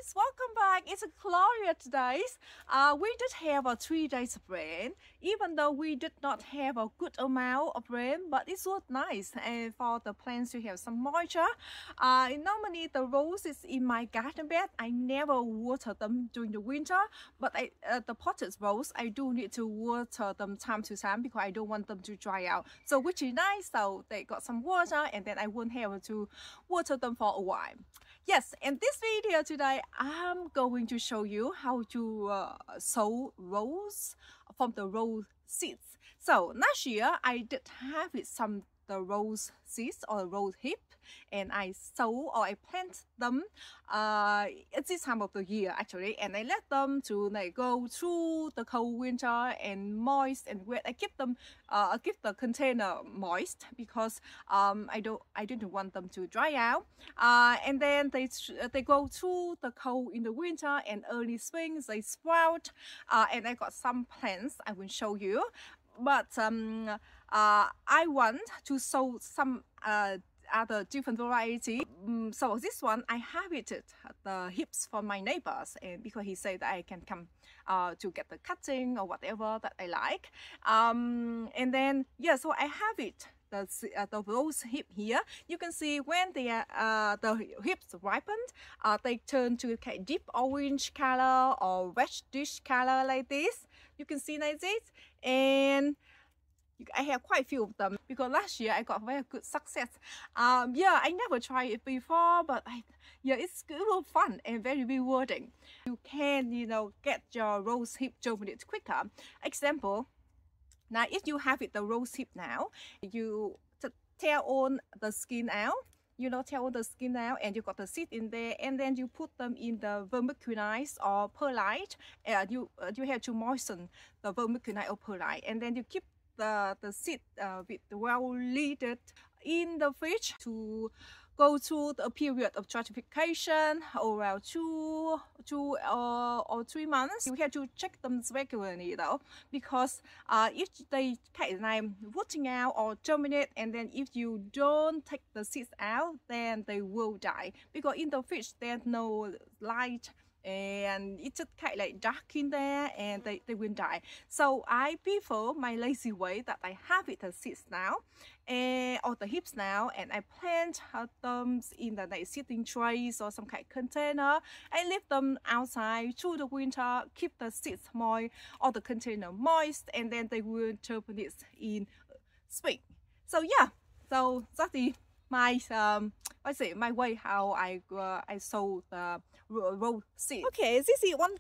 guys, welcome back. It's Gloria today. We did have a 3 days of rain, even though we did not have a good amount of rain, but it was nice and for the plants to have some moisture. Normally the roses in my garden bed, I never water them during the winter, but the potted rose, I do need to water them time to time because I don't want them to dry out. So which is nice, so they got some water and then I won't have to water them for a while. Yes, in this video today, I'm going to show you how to sow rose from the rose seeds. So last year, I did have the rose seeds or rose hip, and I sow or I plant them at this time of the year actually, and I let them to go through the cold winter and moist and wet. I keep them keep the container moist because I didn't want them to dry out, and then they go through the cold in the winter and early spring they sprout, and I got some plants I will show you. But I want to sow some other different variety. So this one I inherited the hips from my neighbors, and because he said that I can come to get the cutting or whatever that I like. And then yeah, so I have it. The rose hip here, you can see when the hips ripened, they turn to a deep orange color or reddish color like this. You can see like this, and I have quite a few of them because last year I got very good success. Yeah, I never tried it before, but it's real fun and very rewarding. You can, get your rose hip germinate quicker. Example. Now, if you have the rose hip now, you tear on the skin out. Tear on the skin out, and you got the seed in there, and then you put them in the vermiculite or perlite. You have to moisten the vermiculite or perlite, and then you keep the seed with well lidded in the fridge to go through the period of stratification around 2 or 3 months. You have to check them regularly though, because if they rooting out or germinate, and then if you don't take the seeds out, then they will die because in the fridge there's no light and it's just dark in there, and they will die. So I prefer my lazy way that I have the seeds now or the hips now, and I plant them in the seeding trays or some kind of container. I leave them outside through the winter, keep the seeds moist or the container moist, and then they will germinate in spring. So yeah, so that's my my way how I sow the rose seed. Okay, this is one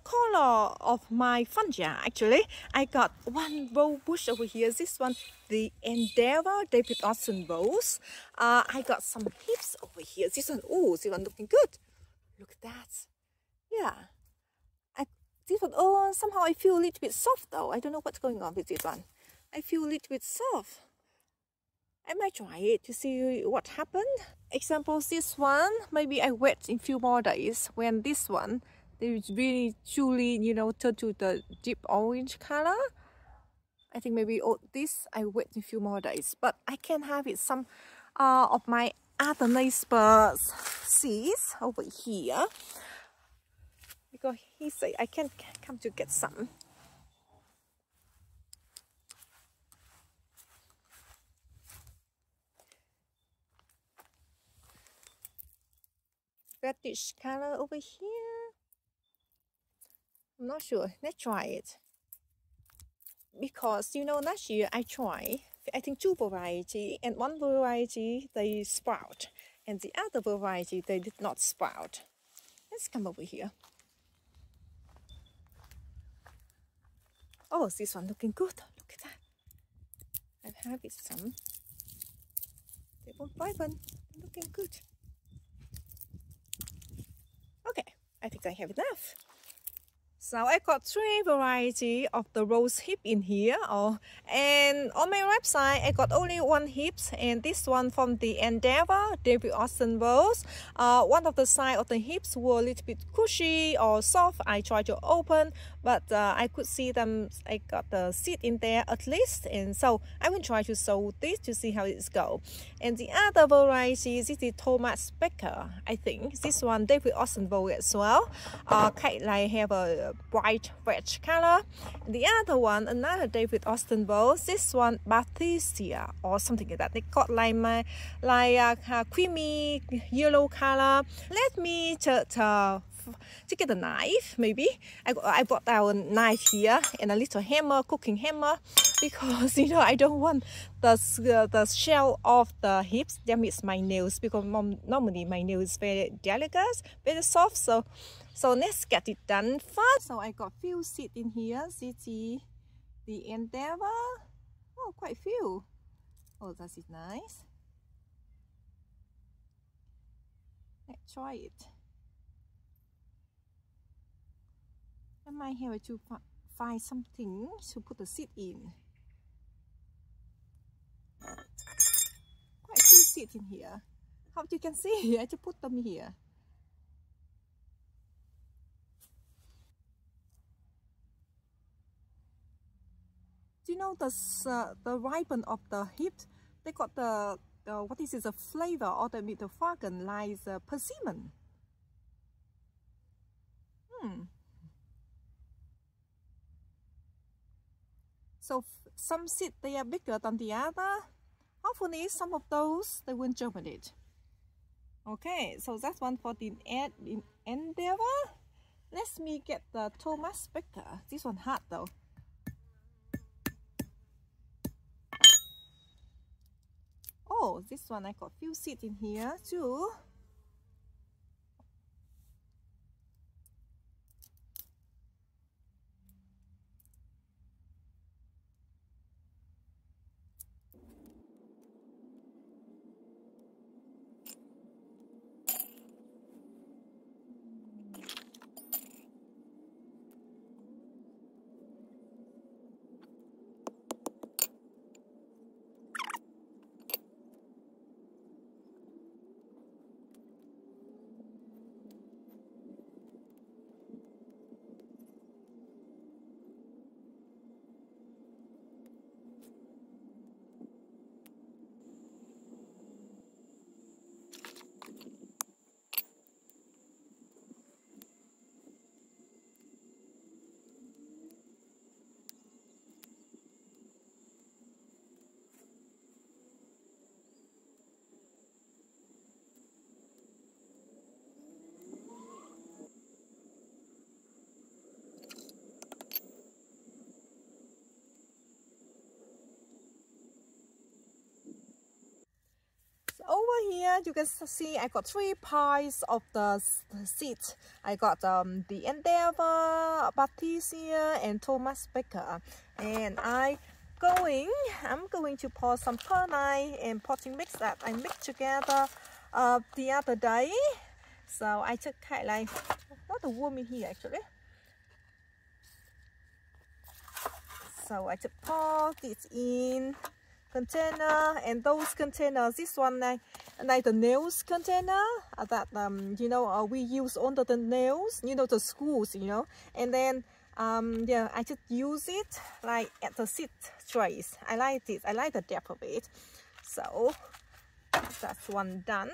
color of my fungi. Actually, I got one rose bush over here. This one, the Endeavour David Austin rose. I got some hips over here. This one looking good. Look at that. Yeah. This one, somehow I feel a little bit soft though. I don't know what's going on with this one. I feel a little bit soft. I might try it to see what happened. Example, this one, maybe I wait in few more days. When this one, they really truly, turn to the deep orange color. I think maybe this I wait in few more days. But I can have it some of my other neighbors' seeds over here, because he said I can come to get some. Reddish color over here. I'm not sure. Let's try it. Because last year I tried, I think 2 variety, and one variety they sprout, and the other variety they did not sprout. Let's come over here. Oh, this one looking good. Look at that. I have it some. They won't ripen. Looking good. Okay, I think I have enough. So I got 3 variety of the rose hip in here. And on my website, I got only 1 hips, and this one from the Endeavour David Austin Rose. One of the side of the hips were a little bit cushy or soft. I tried to open, but I could see them. I got the seed in there at least, and so I will try to sew this to see how it's go. And the other variety is the Thomas Becker. I think this one David Austin Rose as well. Kind like have a bright red color. And the other one, another David Austin Rose. This one Bathisia or something like that. They got like creamy yellow color. Let me to get a knife. Maybe I brought our knife here and a little hammer, cooking hammer, because you know I don't want the shell of the hips damage my nails, because normally my nails is very delicate, very soft. So let's get it done first. So I got few seeds in here. See the Endeavour. Oh, quite few. Oh, that is nice. Let's try it. I might have to find something to put the seed in. Quite a few seeds in here. How you can see, I just put them here. Do you know the ripen of the hips? They got the what is it, the flavor or the fragrance like persimmon. So some seeds they are bigger than the other. Hopefully some of those they will germinate. Okay, so that's one for the Endeavour. Let me get the Thomas Becker. This one hard though. Oh, this one I got few seeds in here too. Over here you can see I got 3 piles of the seeds. I got the Endeavour, Bathisia and Thomas Becker, and I'm going to pour some perlite and potting mix that I mixed together the other day. So I took kind of like not a worm in here actually. So I just pour this in container, and those containers, this one like the nails container that you know we use under the nails, you know, the screws, you know, and then yeah, I just use it like at the seed trays. I like this, I like the depth of it. So that's one done,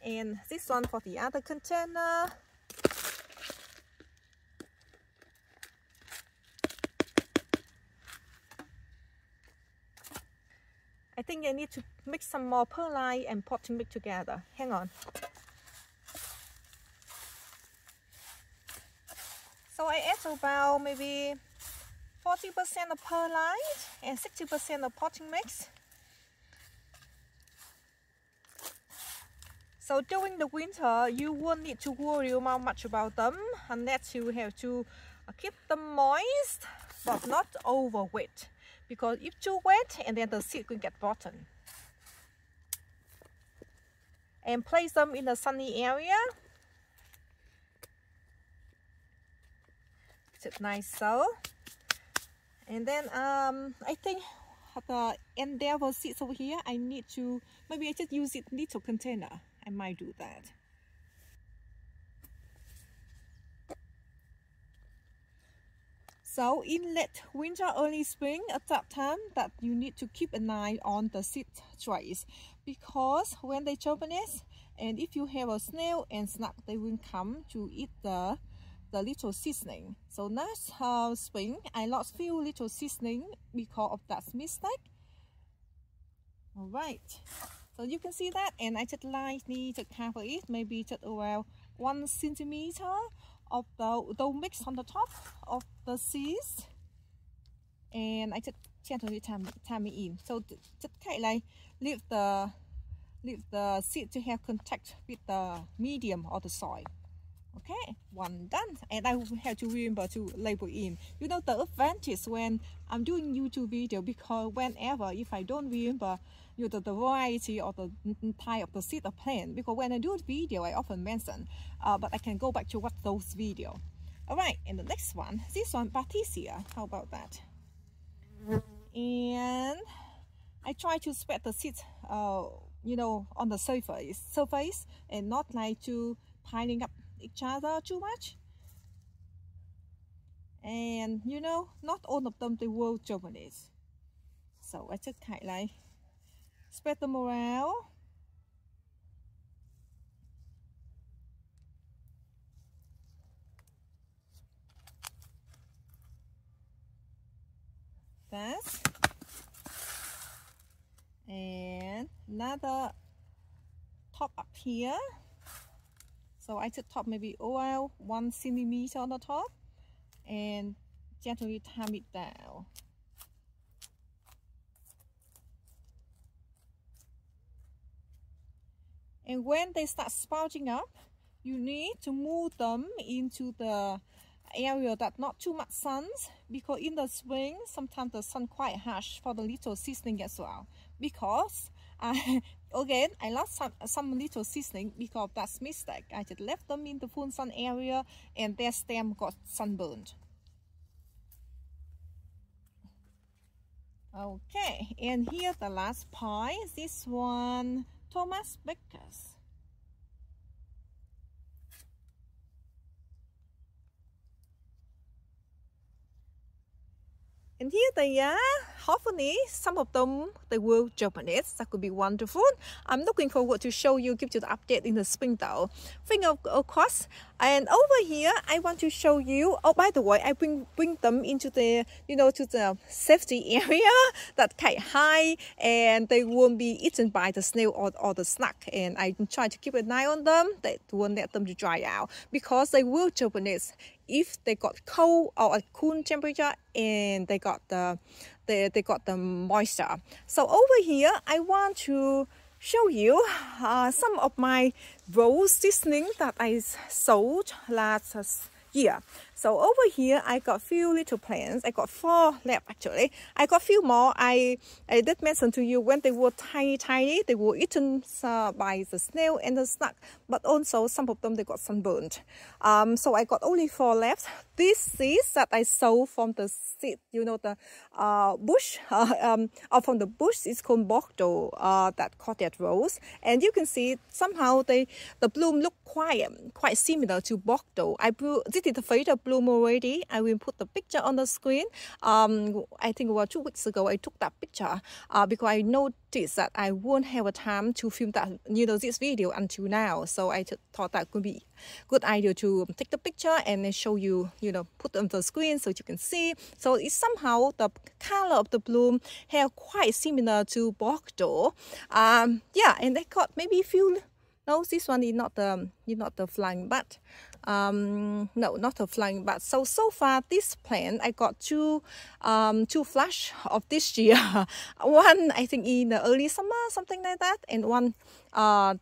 and this one for the other container. I think I need to mix some more perlite and potting mix together. Hang on. So I add about maybe 40% of perlite and 60% of potting mix. So during the winter, you won't need to worry much about them, unless you have to keep them moist, but not over wet. Because if too wet, and then the seed will get rotten. And place them in a sunny area. It's nice so. And then I think the endeavor seeds over here, I need to, maybe I just use it little container. I might do that. So in late winter, early spring, at that time that you need to keep an eye on the seed trays, because when they germinate, and if you have a snail and snook, they will come to eat the little seasoning. So last spring, I lost few little seasoning because of that mistake. All right, so you can see that, and I just lightly to cover it, maybe just around 1 centimeter of the dough mix on the top of the seeds, and I just gently time it in. So just kind of like leave the seed to have contact with the medium or the soil. Okay, one done, and I will have to remember to label in. You know the advantage when I'm doing YouTube video, because whenever if I don't remember the variety or the type of the seed or plant, because when I do a video I often mention, but I can go back to watch those video. All right, and the next one, this one, Bartesia. How about that? And I try to spread the seeds, you know, on the surface, and not like to piling up each other too much. And you know, not all of them they will germinate, so I just kind of like spread them around. That's, and another top up here. So I just top maybe around 1 centimeter on the top, and gently time it down. And when they start sprouting up, you need to move them into the area that not too much sun, because in the spring sometimes the sun quite harsh for the little seasoning as well. Because again, I lost some little seasoning because of that mistake. I just left them in the full sun area, and their stem got sunburned. Okay, and here the last pie. This one, Thomas Becker's. And here they are. Hopefully, some of them they will germinate. That could be wonderful. I'm looking forward to show you, give you the update in the spring though. Finger of course. And over here, I want to show you. Oh, by the way, I bring them into the, you know, to the safety area that quite high, and they won't be eaten by the snail or the snook. And I try to keep an eye on them. That won't let them to dry out, because they will germinate if they got cold or a cool temperature, and they got the moisture. So over here, I want to show you some of my rose seasoning that I sold last year. So over here, I got few little plants. I got 4 left actually. I got few more. I did mention to you when they were tiny, they were eaten by the snail and the snook. But also some of them they got sunburned. So I got only 4 left. These seeds that I sold from the seed, you know, the bush, or from the bush is called Bordeaux, that cottage rose. And you can see somehow the bloom look quite similar to Bordeaux. This is the fatal bloom already. I will put the picture on the screen. I think about 2 weeks ago I took that picture because I noticed that I won't have a time to film that, you know, this video until now. So I just thought that could be good idea to take the picture and then show you, you know, put on the screen so you can see. So it's somehow the color of the bloom have quite similar to Bordeaux. Yeah, and I got maybe a few. No, this one is not the flying bat. No, not a flying bat. So far this plant I got two flash of this year. One I think in the early summer, something like that, and one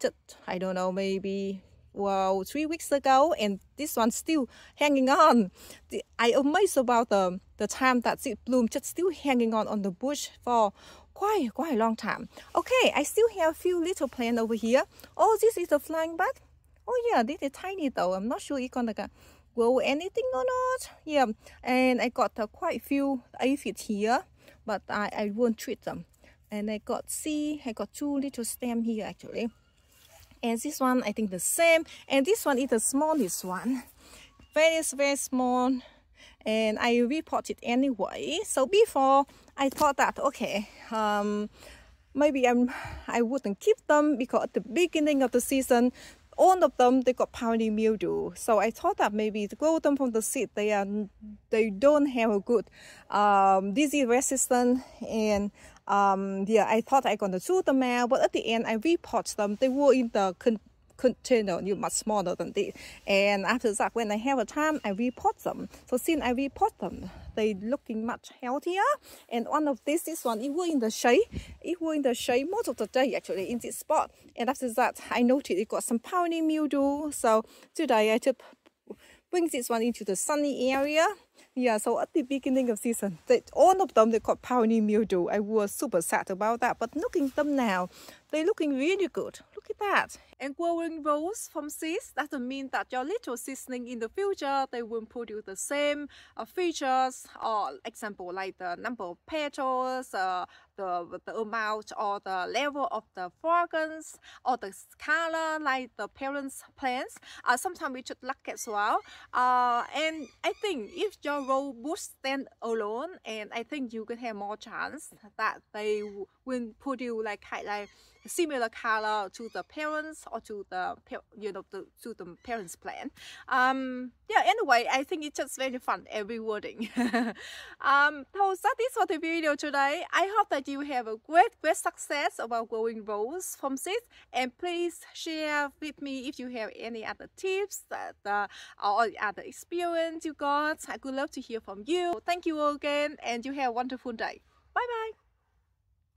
just I don't know, maybe 3 weeks ago, and this one still hanging on. I amazed about the time that it bloom, just still hanging on the bush for quite a long time. Okay, I still have a few little plants over here. Oh, this is a flying bat. Oh yeah, this is tiny though. I'm not sure it's gonna grow anything or not. Yeah, and I got quite a few aphids here, but I won't treat them. And I got 2 little stems here actually. And this one I think the same, and this one is the smallest one, very small, and I repot it anyway. So before I thought that okay, maybe I wouldn't keep them because at the beginning of the season all of them they got powdery mildew. So I thought that maybe to grow them from the seed they don't have a good disease resistance, and yeah, I thought I gonna shoot them out, but at the end I repot them. They were in the container much smaller than this, and after that when I have a time I repot them. So since I repot them, they looking much healthier. And one of this one, it was in the shade most of the day actually in this spot, and after that I noticed it got some powdery mildew. So today I just bring this one into the sunny area. Yeah, so at the beginning of season, all of them they got powdery mildew. I was super sad about that, but looking at them now, they're looking really good. Look at that. And growing rose from seeds doesn't mean that your little seedling in the future they will produce the same features, or example like the number of petals, the amount or the level of the fragrance or the color like the parents' plants. Sometimes we should look as well. And I think if your rose bush stand alone, and I think you can have more chance that they will produce like similar color to the parents or to the to the parents' plant. Yeah, anyway, I think it's just very fun and rewarding. So that is for the video today. I hope that you have a great success about growing rose from seeds, and please share with me if you have any other tips that or other experience you got. I would love to hear from you. Thank you again, and you have a wonderful day. Bye bye.